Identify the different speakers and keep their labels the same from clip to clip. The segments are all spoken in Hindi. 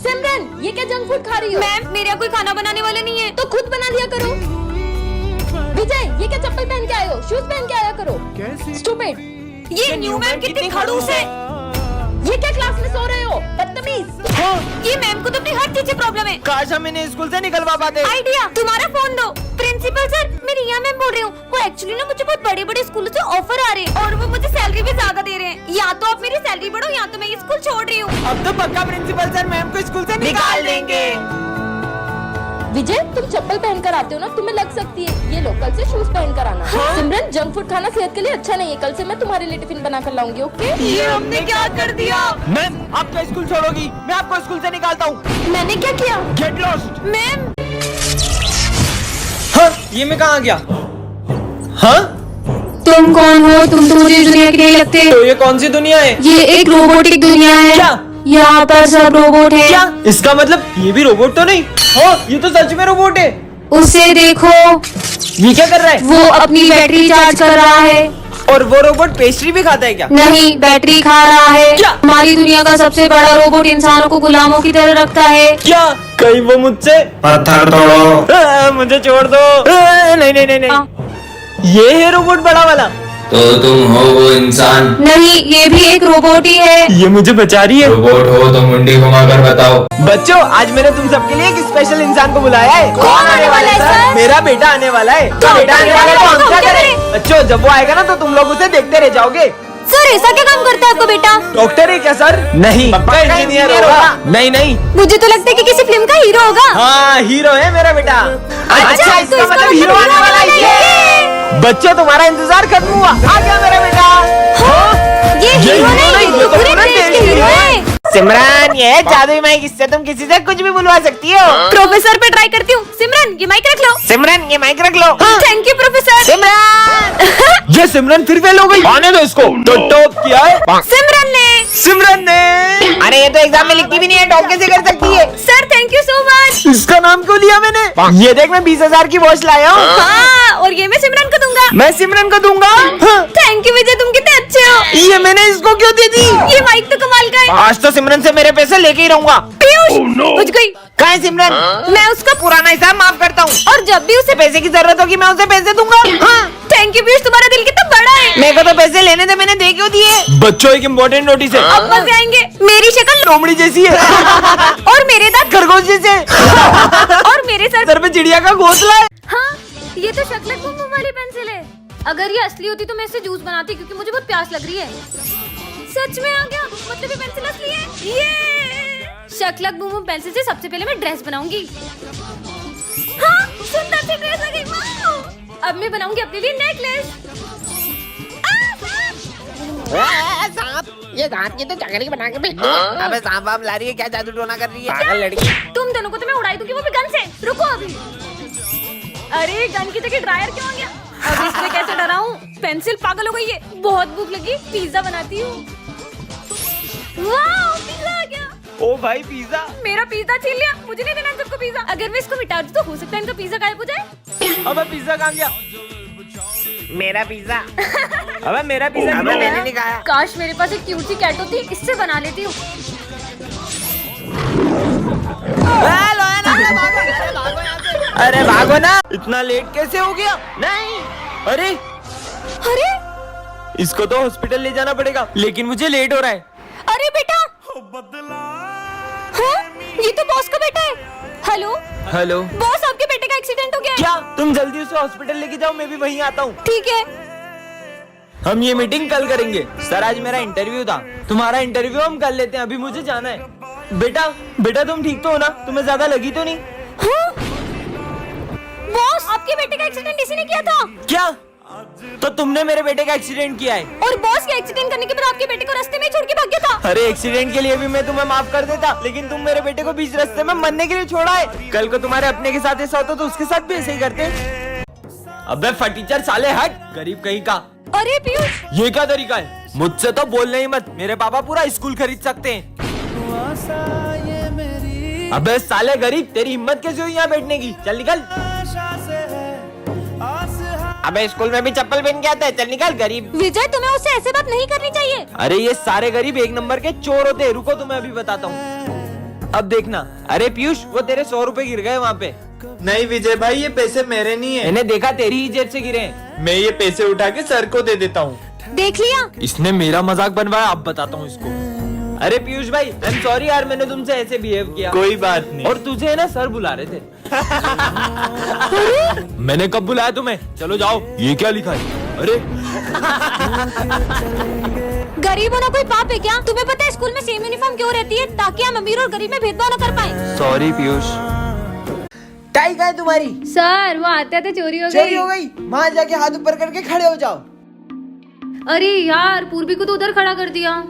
Speaker 1: सिमरन, ये क्या जंक फूड खा रही हो?
Speaker 2: मैम, मेरे यहाँ कोई खाना बनाने वाला नहीं है।
Speaker 1: तो खुद बना लिया करो। विजय, ये क्या चप्पल पहन के आए हो? शूज पहन के आया करो। स्टूपिड।
Speaker 2: ये न्यू मैम कितनी खड़ूस है।
Speaker 1: ये क्या क्लास में सो रहे हो? बदतमीज।
Speaker 2: ये मैम को तो अपनी हर चीज से प्रॉब्लम है।
Speaker 3: काश हम इन्हें स्कूल से निकलवा पाते।
Speaker 2: आइडिया, तुम्हारा फोन दो। प्रिंसिपल सर, मैं रिया मैम बोल रही हूँ। वो एक्चुअली ना मुझे बहुत बड़े बड़े स्कूलों से ऑफर आ रहे हैं और वो मुझे सैलरी भी ज्यादा दे रहे हैं। या तो आप मेरी सैलरी बढ़ो या तो मैं ये स्कूल छोड़ रही हूँ।
Speaker 3: अब तो पक्का प्रिंसिपल सर मैम को स्कूल से निकाल देंगे।
Speaker 1: विजय, तुम चप्पल पहनकर आते हो ना, तुम्हें लग सकती है। ये लो, कल से शूज पहनकर आना। सिमरन, जंक फूड खाना सेहत के लिए अच्छा नहीं है। कल से मैं तुम्हारे लिए टिफिन बना कर लाऊंगी, ओके?
Speaker 2: ये हमने क्या कर दिया?
Speaker 3: मैम, आप क्या स्कूल छोड़ोगी? मैं आपको स्कूल से निकालता हूँ।
Speaker 1: मैंने क्या किया?
Speaker 3: Get lost.
Speaker 2: मैम,
Speaker 3: हाँ, ये मैं कहाँ गया? हाँ,
Speaker 2: तुम कौन हो? तुम तो मुझे इस दुनिया के नहीं लगते।
Speaker 3: तो ये कौन सी दुनिया है?
Speaker 2: ये एक रोबोटिक दुनिया है।
Speaker 3: क्या?
Speaker 2: यहाँ पर सब रोबोट है।
Speaker 3: क्या? इसका मतलब ये भी रोबोट तो नहीं? हाँ, ये तो सच में रोबोट है।
Speaker 2: उसे देखो,
Speaker 3: ये क्या कर रहा है?
Speaker 2: वो अपनी बैटरी चार्ज कर रहा है।
Speaker 3: और वो रोबोट पेस्ट्री भी खाता है क्या?
Speaker 2: नहीं, बैटरी खा रहा है।
Speaker 3: क्या?
Speaker 2: हमारी दुनिया का सबसे बड़ा रोबोट इंसानों को गुलामों की तरह रखता है।
Speaker 3: क्या? कहीं वो मुझसे
Speaker 4: पत्थर तोड़ो।
Speaker 3: मुझे छोड़ दो। नहीं नहीं नहीं नहीं, ये है रोबोट बड़ा वाला।
Speaker 4: तो तुम हो वो इंसान?
Speaker 2: नहीं, ये भी एक रोबोट ही है।
Speaker 3: ये मुझे बचा रही है।
Speaker 4: रोबोट हो तो मुंडी घुमाकर बताओ।
Speaker 3: बच्चों, आज मैंने तुम सबके लिए एक स्पेशल इंसान को बुलाया है।
Speaker 2: कौन आने वाला है सर?
Speaker 3: मेरा बेटा आने वाला है।
Speaker 2: तो
Speaker 3: बेटा आने वाला है तो हम क्या
Speaker 2: क्या
Speaker 3: करें?
Speaker 2: करें?
Speaker 3: बच्चों, जब वो आएगा ना तो तुम लोग उसे देखते रह जाओगे।
Speaker 2: सर, ऐसा क्या काम करता है आपका बेटा?
Speaker 3: डॉक्टर है क्या सर? नहीं, पक्का इंजीनियर होगा। नहीं नहीं,
Speaker 2: मुझे तो लगता है कि किसी फिल्म का हीरो होगा।
Speaker 3: हाँ, हीरो है मेरा बेटा। अच्छा,
Speaker 2: तो
Speaker 3: इसका मतलब हीरो आने वाला है ये। बच्चों, तुम्हारा इंतजार खत्म हुआ। आ गया मेरा बेटा।
Speaker 2: ये हीरो नहीं, ये तो पूरे देश के हीरो है।
Speaker 3: सिमरन, ये जादुई माइक, इससे तुम किसी से कुछ भी बुलवा सकती हो।
Speaker 2: प्रोफेसर पे ट्राई करती हूँ। सिमरन, ये माइक रख लो।
Speaker 3: सिमरन, ये माइक रख लो।
Speaker 2: Thank you professor.
Speaker 3: सिमरन, ये सिमरन फिर फेल हो गई। आने दो इसको। तो टॉप किया है सिमरन ने। अरे ये तो एग्जाम में लिखती भी नहीं है, टॉप कैसे कर सकती है?
Speaker 2: Sir, thank you so much.
Speaker 3: इसका नाम क्यों लिया मैंने? ये देख, मैं 20,000 की वॉच लाया हूँ।
Speaker 2: हाँ, और ये मैं सिमरन को दूंगा।
Speaker 3: मैं सिमरन को दूंगा। हाँ,
Speaker 2: थैंक यू विजय, तुम कितने अच्छे हो।
Speaker 3: ये मैंने इसको क्यों दे दी?
Speaker 2: ये माइक तो कमाल का है।
Speaker 3: आज तो सिमरन से मेरे पैसे लेके ही रहूंगा।
Speaker 2: पीयूष, बुझ गई।
Speaker 3: कहाँ है सिमरन?
Speaker 2: मैं उसका
Speaker 3: पुराना हिसाब माफ करता हूँ।
Speaker 2: और जब भी उसे
Speaker 3: पैसे की जरूरत होगी मैं उसे पैसे दूंगा। हाँ,
Speaker 2: थैंक यू पीयूष, तुम्हारा दिल कितना बड़ा है।
Speaker 3: मेरे को तो पैसे लेने थे, मैंने दे क्यों दिए? बच्चों, एक इम्पोर्टेंट नोटिस है।
Speaker 2: अब मजे आएंगे। मेरी शक्ल
Speaker 3: लोमड़ी जैसी है
Speaker 2: और मेरे दांत
Speaker 3: खरगोश जैसे
Speaker 2: और मेरे
Speaker 3: सर पे चिड़िया का घोंसला है।
Speaker 2: हाँ, ये तो शक्ल बुम वाली पेंसिल है। अगर ये असली होती तो मैं इससे जूस बनाती, क्योंकि मुझे बहुत प्यास लग रही है। सच में आ गया, मतलब ये पेंसिल असली है। ये शक्लक बूम पेंसिल से सबसे पहले मैं ड्रेस बनाऊंगी। हाँ, सुंदर सी ड्रेस आ गई। वाह! अब मैं बनाऊंगी अपने लिए नेकलेस।
Speaker 5: सांप, ये सांप की तो चकरी बना के भेज दो। अबे सांप वाप ला रही है क्या? जादू टोना कर रही है पागल लड़की।
Speaker 2: तुम दोनों को तो मैं उड़ाई दूंगी, वो भी गन से। रुको अभी। अरे, गन की जगह ड्रायर क्यों आ गया? अब इससे कैसे डराऊं? पेंसिल पागल हो गई है। बहुत भूख लगी, पिज्जा बनाती हूँ। वाह, पिज्जा आ गया।
Speaker 3: ओ भाई, पिज्जा।
Speaker 2: मेरा पिज्जा छीन लिया। मुझे नहीं देना सबको पिज्जा। अगर मैं इसको मिटा दूं तो हो सकता है इनका पिज्जा गायब हो जाए।
Speaker 3: अबे पिज्जा कहाँ गया?
Speaker 5: मेरा पिज्जा।
Speaker 3: अबे मेरा पिज्जा
Speaker 5: अबे मैंने नहीं खाया।
Speaker 2: काश मेरे पास एक क्यूट सी कैट होती, इससे बना लेती हूँ।
Speaker 3: अरे भागो ना, इतना लेट कैसे हो गया? नहीं, अरे
Speaker 2: अरे
Speaker 3: इसको तो हॉस्पिटल ले जाना पड़ेगा, लेकिन मुझे लेट हो रहा है।
Speaker 2: अरे बेटा, हाँ, ये तो बॉस का बेटा है। हेलो
Speaker 3: हेलो
Speaker 2: बॉस, आपके बेटे का एक्सीडेंट हो गया है।
Speaker 3: क्या? तुम जल्दी उसे हॉस्पिटल लेके जाओ, मैं भी वहीं आता हूँ।
Speaker 2: ठीक है।
Speaker 3: हम ये मीटिंग कल करेंगे। सर, आज मेरा इंटरव्यू था। तुम्हारा इंटरव्यू हम कर लेते हैं, अभी मुझे जाना है। बेटा तुम ठीक तो हो ना? तुम्हें ज्यादा लगी तो नहीं?
Speaker 2: हाँ? बॉस, आपके बेटे का एक्सीडेंट इसी ने किया था।
Speaker 3: क्या? तो तुमने मेरे बेटे का एक्सीडेंट किया है?
Speaker 2: और बॉस के एक्सीडेंट करने के बाद आपके बेटे को रास्ते में छोड़ के भाग गया था।
Speaker 3: अरे, एक्सीडेंट के लिए भी मैं तुम्हें माफ कर देता, लेकिन तुम मेरे बेटे को बीच रास्ते में मरने के लिए छोड़ा है। कल को तुम्हारे अपने के साथ ऐसा होता तो उसके साथ भी ऐसे ही करते। अबे फटीचर साले, हट, गरीब कहीं का।
Speaker 2: अरे पीयूष,
Speaker 3: ये क्या तरीका है? मुझसे तो बोलने ही मत, मेरे पापा पूरा स्कूल खरीद सकते हैं। अबे साले गरीब, तेरी हिम्मत कैसे हुई यहाँ बैठने की? चल निकल।
Speaker 5: अबे स्कूल में भी चप्पल पहन के आता है, चल निकल गरीब।
Speaker 2: विजय, तुम्हें उससे ऐसे बात नहीं करनी चाहिए।
Speaker 3: अरे ये सारे गरीब एक नंबर के चोर होते हैं। रुको, तुम्हें अभी बताता हूँ। अब देखना। अरे पीयूष, वो तेरे 100 रुपए गिर गए वहाँ पे।
Speaker 6: नहीं विजय भाई, ये पैसे मेरे नहीं है।
Speaker 3: मैंने देखा तेरी ही जेब से गिरे हैं।
Speaker 6: मैं ये पैसे उठा के सर को दे देता हूँ।
Speaker 2: देख लिया?
Speaker 3: इसने मेरा मजाक बनवाया, अब बताता हूँ इसको। अरे पीयूष भाई, आई एम सॉरी यार, मैंने तुमसे ऐसे बिहेव किया।
Speaker 6: कोई बात नहीं।
Speaker 3: और तुझे है ना सर बुला रहे थे। मैंने कब बुलाया तुम्हें? चलो जाओ। ये क्या लिखा है? अरे
Speaker 2: गरीब होना कोई पाप है क्या? तुम्हें पता है स्कूल में सेम यूनिफॉर्म क्यों रहती है? ताकि हम अमीर और गरीब में भेदभाव न कर पाए।
Speaker 3: सॉरी पीयूष।
Speaker 5: टाई कहाँ है तुम्हारी?
Speaker 2: सर वो आते आते चोरी हो
Speaker 5: चोरी हो गई? वहाँ जाके हाथ ऊपर करके खड़े हो जाओ।
Speaker 2: अरे यार, पूर्वी को तो उधर खड़ा कर दिया।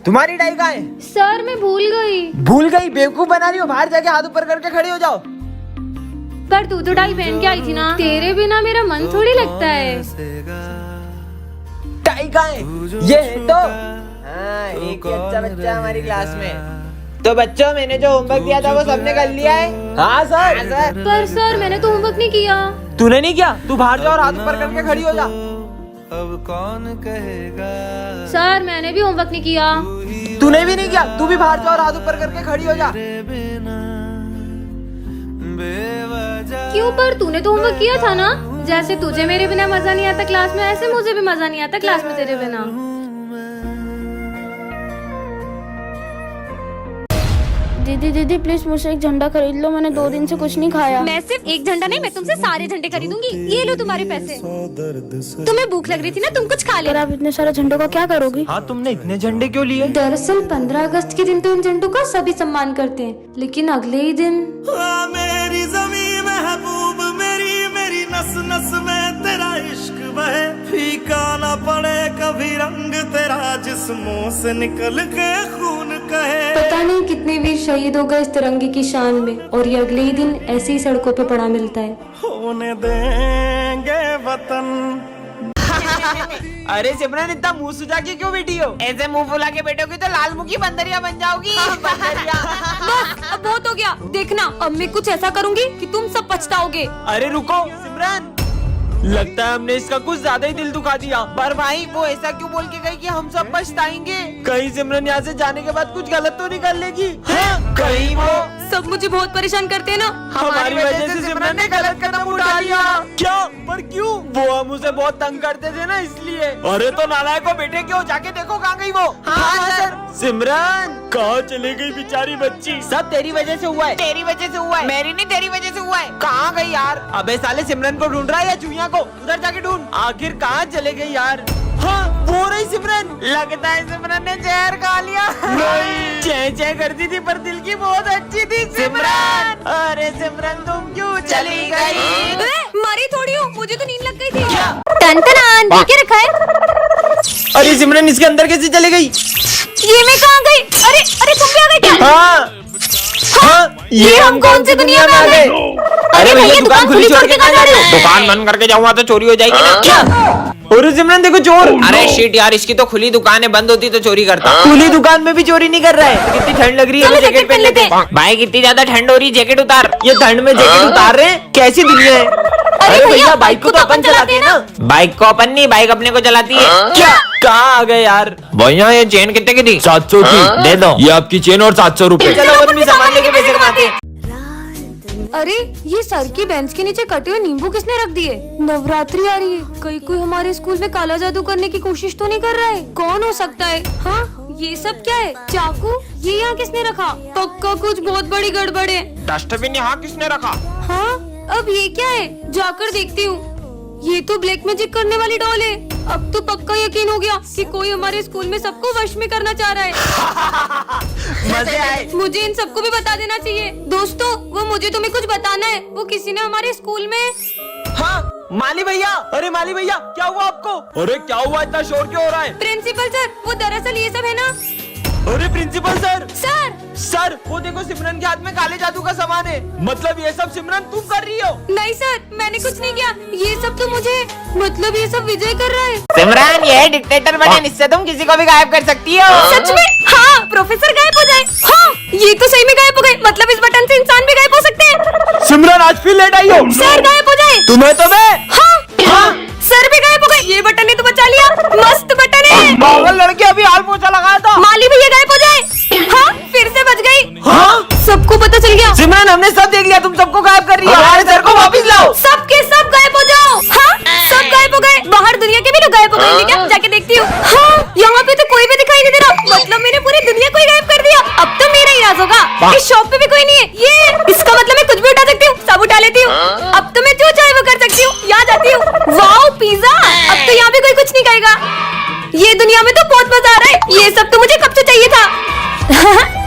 Speaker 5: तुम्हारी टाई कहाँ है?
Speaker 2: सर मैं भूल गई।
Speaker 5: भूल गई? बेवकूफ बना रही हो। बाहर जाके हाथ ऊपर करके खड़े हो जाओ।
Speaker 2: पर तू तो टाई पहन के आई थी ना। तेरे बिना मेरा मन थोड़ी लगता है।
Speaker 5: टाई कहाँ है? ये है तो। हाँ, एक ही अच्छा बच्चा हमारी क्लास में। तो बच्चों, मैंने जो होमवर्क दिया था वो सबने कर लिया है? हाँ सर। हाँ सर।
Speaker 2: पर सर मैंने तो होमवर्क नहीं किया।
Speaker 3: तूने नहीं किया? तू बाहर जा और हाथ ऊपर करके खड़ी हो जा।
Speaker 2: सर मैंने भी होमवर्क नहीं किया।
Speaker 5: तूने भी नहीं किया? तू भी बाहर जा और हाथ ऊपर करके खड़ी हो जा।
Speaker 2: क्यों? पर तूने तो होमवर्क किया था ना। जैसे तुझे मेरे बिना मजा नहीं आता क्लास में, ऐसे मुझे भी मजा नहीं आता क्लास में तेरे बिना।
Speaker 1: दीदी दीदी प्लीज मुझसे एक झंडा खरीद लो, मैंने 2 दिन से कुछ नहीं खाया।
Speaker 2: मैं सिर्फ एक झंडा नहीं, मैं तुमसे सारे झंडे खरीदूंगी। ये लो तुम्हारे पैसे। तुम्हें भूख लग रही थी ना, तुम कुछ खा
Speaker 1: अगर
Speaker 2: ले।
Speaker 1: आप इतने सारे झंडों का क्या करोगी?
Speaker 3: हाँ, तुमने इतने झंडे क्यों लिए?
Speaker 2: दरअसल 15 अगस्त के दिन तो इन झंडों का सभी सम्मान करते हैं, लेकिन अगले ही दिन
Speaker 7: मेरी ज़मीं महबूब मेरी, मेरी नस नस में तेरा इश्क बहे, फीका ना पड़े कभी रंग तेरा, जिस्मों से निकल के खून कहे।
Speaker 2: पता नहीं कितने वीर शहीद हो गए इस तिरंगे की शान में, और ये अगले ही दिन ऐसे ही सड़कों पे पड़ा मिलता है।
Speaker 7: होने देंगे वतन।
Speaker 3: अरे सिमरन, इतना मुंह सुजा के क्यों बैठी हो?
Speaker 5: ऐसे मुंह फुला के बैठोगी तो लाल मुखी बंदरिया बन जाओगी। बंदरिया।
Speaker 2: बस अब बहुत हो गया। देखना अब मैं कुछ ऐसा करूंगी कि तुम सब पछताओगे।
Speaker 3: अरे रुको सिमरन, लगता है हमने इसका कुछ ज्यादा ही दिल दुखा दिया।
Speaker 5: पर भाई, वो ऐसा क्यों बोल के गई कि हम सब पछताएंगे?
Speaker 3: कहीं सिमरन यहाँ से जाने के बाद कुछ गलत तो नहीं कर लेगी? हाँ? कहीं वो
Speaker 2: सब मुझे बहुत परेशान करते हैं ना।
Speaker 3: हमारी वजह से सिमरन ने गलत कदम उठा लिया। क्या? पर क्यों? वो हम उसे बहुत तंग करते थे ना, इसलिए। अरे तो नालायक को बेटे क्यों, जाके देखो कहाँ गई वो।
Speaker 5: हाँ सर।
Speaker 3: सिमरन कहाँ चली गई बेचारी बच्ची?
Speaker 5: सब तेरी वजह से हुआ है। तेरी वजह से हुआ है। मेरी नहीं, तेरी वजह से हुआ है। कहाँ गई यार?
Speaker 3: अबे साले, सिमरन को ढूंढ रहा है या चुईया को? उधर जाके ढूंढ। आखिर कहाँ चले गई यार? हाँ, वो रही सिमरन।
Speaker 5: लगता है सिमरन ने जहर खा लिया।
Speaker 3: नहीं, चै चै करती थी पर दिल की बहुत अच्छी थी सिमरन। अरे सिमरन, तुम क्यों चली गई?
Speaker 2: मारी थोड़ी हूँ, मुझे तो नींद लग गई थी। टन-टनान, क्या रखा है?
Speaker 3: अरे सिमरन, इसके अंदर कैसे चली गई?
Speaker 2: ये मैं कहाँ गई? अरे अरे तुम भी आ गए क्या?
Speaker 3: हाँ, हाँ, ये हम कौन सी दुनिया में आ गए? अरे भैया, दुकान खुली छोड़ के कहाँ जा रहे हो?
Speaker 5: दुकान बंद करके जाऊंगा तो चोरी हो जाएगी ना।
Speaker 3: क्या? अरे सिमरन देखो, चोर।
Speaker 5: अरे शिट यार, इसकी तो खुली दुकान है, बंद होती तो चोरी करता।
Speaker 3: खुली दुकान में भी चोरी नहीं कर रहा है। कितनी ठंड लग रही है,
Speaker 2: चलो
Speaker 3: जैकेट पहन लेते हैं।
Speaker 5: भाई कितनी ज्यादा ठंड हो रही, जैकेट उतार।
Speaker 3: ये ठंड में जैकेट उतार रहे हैं? कैसी दुनिया है? अरे भैया, बाइक को तो अपन चलाते हैं ना।
Speaker 5: बाइक को अपन नहीं, बाइक अपने को चलाती है।
Speaker 3: क्या? कहाँ आ गए यार?
Speaker 5: भैया ये चेन कितने की थी?
Speaker 3: 700 की।
Speaker 5: दे दो।
Speaker 3: ये आपकी चेन और 700 रुपए।
Speaker 5: चलो अपन भी सामान लेके पैसे कमाते हैं।
Speaker 2: अरे ये सर की बेंच के नीचे कटे हुए नींबू किसने रख दिए? नवरात्रि आ रही है, कहीं कोई हमारे स्कूल में काला जादू करने की कोशिश तो नहीं कर रहा है? कौन हो सकता है? हाँ, ये सब क्या है? चाकू? ये यहाँ किसने रखा? पक्का कुछ बहुत बड़ी गड़बड़ है।
Speaker 5: डस्टबिन यहाँ किसने रखा?
Speaker 2: हाँ, अब ये क्या है? जाकर देखती हूँ। ये तो ब्लैक मैजिक करने वाली डॉल है। अब तो पक्का यकीन हो गया कि कोई हमारे स्कूल में सबको वश में करना चाह रहा है।
Speaker 3: मजे आए।
Speaker 2: मुझे इन सबको भी बता देना चाहिए। दोस्तों, वो मुझे तुम्हें कुछ बताना है। वो किसी ने हमारे स्कूल में।
Speaker 3: हाँ, माली भैया। अरे माली भैया, क्या हुआ आपको? अरे क्या हुआ, इतना शोर क्यों हो रहा है?
Speaker 2: प्रिंसिपल सर, वो दरअसल ये सब है ना।
Speaker 3: अरे प्रिंसिपल सर।
Speaker 2: सर
Speaker 3: सर, वो देखो, सिमरन के हाथ में काले जादू का सामान है। मतलब ये सब सिमरन तुम कर रही हो?
Speaker 2: नहीं सर, मैंने कुछ नहीं किया। ये सब तो मुझे, मतलब ये सब विजय कर रहा है।
Speaker 5: सिमरन, ये डिक्टेटर बटन, इससे तुम किसी को भी गायब कर सकती हो।
Speaker 2: सच में? हाँ, प्रोफेसर गायब हो जाए। हाँ, ये तो सही में गायब हो गए। मतलब इस बटन से इंसान भी गायब हो सकते हैं।
Speaker 3: सिमरन, आज फिर लेट आई हो।
Speaker 2: सर गायब हो जाए।
Speaker 3: तुम्हें तो मैं।
Speaker 2: हाँ, सर भी गायब हो गए। ये बटन ने तो बचा लिया। मस्त बटन है।
Speaker 3: पागल लड़के, अभी हाल पोछा लगाया था।
Speaker 2: माली भैया गायब हो जाए। इस शॉप पे भी कोई नहीं है। ये इसका मतलब मैं कुछ भी उठा सकती हूँ, सब उठा लेती हूँ। अब तो मैं जो चाहे वो कर सकती हूँ। यहाँ जाती हूँ। वाओ पिज्जा, अब तो यहाँ भी कोई कुछ नहीं कहेगा। ये दुनिया में तो बहुत मजा आ रहा है। ये सब तो मुझे कब से चाहिए था।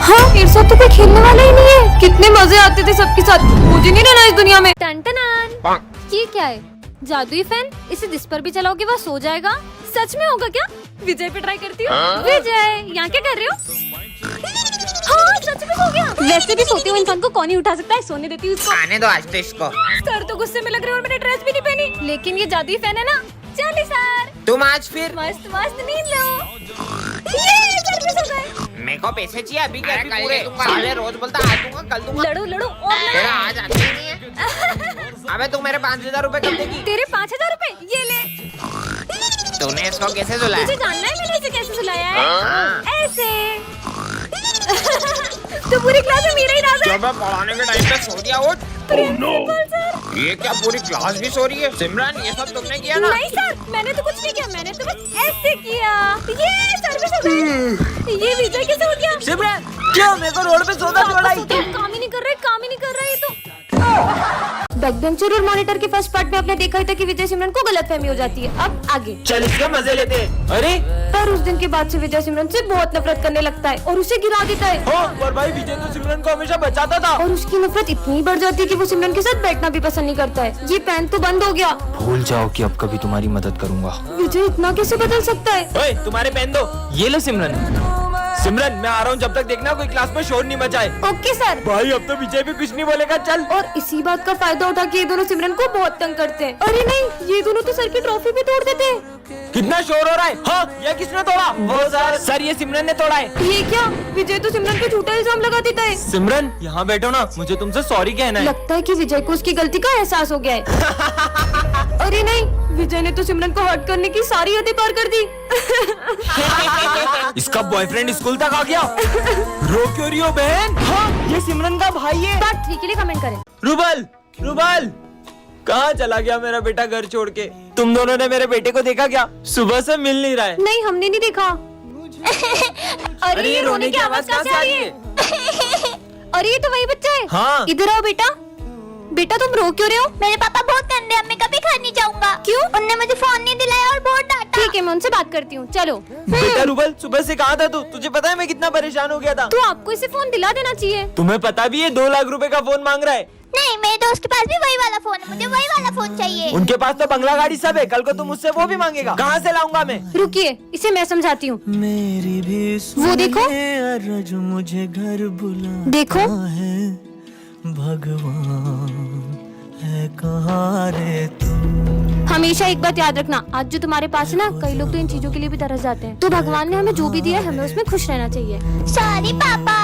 Speaker 2: हाँ, मेरे साथ तो कोई खेलने वाला ही नहीं है। कितने मजे आते थे सबके साथ, मुझे नहीं रहना इस दुनिया में। टन-टनान। ये क्या है? जादुई फैन? इसे जिस पर भी चलाओगे वह सो जाएगा। सच में होगा क्या? विजय पे ट्राई करती हूँ। विजय, यहाँ क्या कर रहे हो? हाँ, सच में हो गया। वैसे भी सोते हुए इंसान को कौन ही उठा सकता है। सोने देती हूँ इसको।
Speaker 5: आने दो आज तो इसको।
Speaker 2: सर तो गुस्से में लग रहे हैं और मैंने ड्रेस भी नहीं पहनी। लेकिन ये जादुई फैन है ना। चलिए सर,
Speaker 5: तुम आज फिर
Speaker 2: मस्त मस्त नींद लो। ये सर भी सो गए।
Speaker 5: मेरे को पैसे चाहिए अभी के अभी पूरे। साले रोज बोलता आज दूंगा कल दूंगा।
Speaker 2: लड़ो लड़ो और
Speaker 5: तेरा
Speaker 2: लड़ो।
Speaker 5: आज आते ही नहीं है। अबे तू मेरे 5,000 रुपए कब देगी?
Speaker 2: तेरे 5,000 रुपए ये ले।
Speaker 5: तूने इसको कैसे सुलाया?
Speaker 2: तुझे जानना है मैंने इसे कैसे सुलाया है?
Speaker 5: हाँ।
Speaker 2: ऐसे। तो पूरी क्लास में मेरा ही राज है।
Speaker 5: जब मैं पढ़ाने के टाइम पे सो दिया उठ।
Speaker 2: Principal sir.
Speaker 5: ये क्या पूरी क्लास भी सो रही है? सिमरन ये सब तुमने किया ना?
Speaker 2: नहीं सर, मैंने तो कुछ नहीं किया। मैंने तो बस ऐसे किया। ये सर भी सो गए। ये विजय कैसे हो गया?
Speaker 3: सिमरन क्यों मेरे को रोड पे सोता छोड़ा?
Speaker 2: काम ही नहीं कर रहा ये तो। बैकबेंचर और मॉनिटर के फर्स्ट पार्ट में आपने देखा ही था कि विजय सिमरन को गलतफहमी हो जाती है। अब आगे
Speaker 3: चल इसका मजे लेते हैं। अरे
Speaker 2: पर उस दिन के बाद से विजय सिमरन से बहुत नफरत करने लगता है और उसे गिरा देता है।
Speaker 3: हाँ, पर भाई विजय तो सिमरन को हमेशा बचाता था।
Speaker 2: और उसकी नफरत इतनी बढ़ जाती है कि वो सिमरन के साथ बैठना भी पसंद नहीं करता है। ये पेन तो बंद हो गया।
Speaker 3: भूल जाओ कि अब कभी तुम्हारी मदद करूंगा।
Speaker 2: विजय इतना कैसे बदल सकता है?
Speaker 3: ओए तुम्हारे पेन दो। ये लो सिमरन। सिमरन मैं आ रहा हूँ, जब तक देखना कोई क्लास में शोर नहीं मचाए।
Speaker 2: Okay sir.
Speaker 3: भाई अब तो विजय भी कुछ नहीं बोलेगा। चल।
Speaker 2: और इसी बात का फायदा उठा के ये दोनों सिमरन को बहुत तंग करते हैं। अरे नहीं, ये दोनों तो सर की ट्रॉफी भी तोड़ देते हैं।
Speaker 3: कितना शोर हो रहा है? हाँ, ये किसने तोड़ा? वो सर ये सिमरन ने तोड़ा है।
Speaker 2: ये क्या? विजय तो सिमरन पे झूठा इल्जाम लगा देता है।
Speaker 3: सिमरन यहाँ बैठो ना, मुझे तुमसे सॉरी कहना है।
Speaker 2: लगता है कि विजय को उसकी गलती का एहसास हो गया है। अरे नहीं, विजय ने तो सिमरन को हर्ट करने की सारी हदें पार कर दी।
Speaker 3: इसका बॉयफ्रेंड स्कूल तक आ गया। रो क्यों रही हो बहन? हाँ, ये सिमरन का भाई है।
Speaker 2: पार्ट 3 के लिए कमेंट करें।
Speaker 3: रुबल रुबल कहाँ चला गया मेरा बेटा घर छोड़ के? तुम दोनों ने मेरे बेटे को देखा क्या? सुबह से मिल नहीं रहा है।
Speaker 2: नहीं, हमने नहीं देखा।
Speaker 3: अरे ये रोने की आवाज कहाँ से आ रही है?
Speaker 2: अरे ये तो वही बच्चा है।
Speaker 3: हाँ।
Speaker 2: इधर आओ बेटा। बेटा तुम रो क्यों रहे हो?
Speaker 8: मेरे पापा बहुत गंदे हैं, मैं कभी घर नहीं जाऊंगा।
Speaker 2: क्यों?
Speaker 8: उनने मुझे फोन नहीं दिलाया और बहुत डांटा।
Speaker 2: ठीक है, मैं उनसे बात करती हूँ। चलो।
Speaker 3: बेटा रुबल सुबह से कहाँ था तू? तुझे पता है मैं कितना परेशान हो गया था।
Speaker 2: तो आपको इसे फोन दिला देना चाहिए।
Speaker 3: तुम्हें पता भी है 2 लाख रुपए का फोन मांग रहा है।
Speaker 8: नहीं, मेरे दोस्त के पास भी वही वाला फोन है, मुझे वही वाला फोन चाहिए।
Speaker 3: उनके पास तो बंगला गाड़ी सब है। कल को तुम मुझसे वो भी मांगेगा। कहाँ से लाऊंगा मैं?
Speaker 2: रुकिए, इसे मैं समझाती हूँ।
Speaker 7: मेरी भी
Speaker 2: वो देखो।
Speaker 7: अरज मुझे घर बुला
Speaker 2: देखो।
Speaker 7: है भगवान है कहाँ रे तू?
Speaker 2: हमेशा एक बात याद रखना, आज जो तुम्हारे पास है ना, कई लोग तो इन चीजों के लिए भी तरस जाते हैं। तो भगवान ने हमें जो भी दिया है, हमें उसमें खुश रहना चाहिए।
Speaker 8: सॉरी पापा।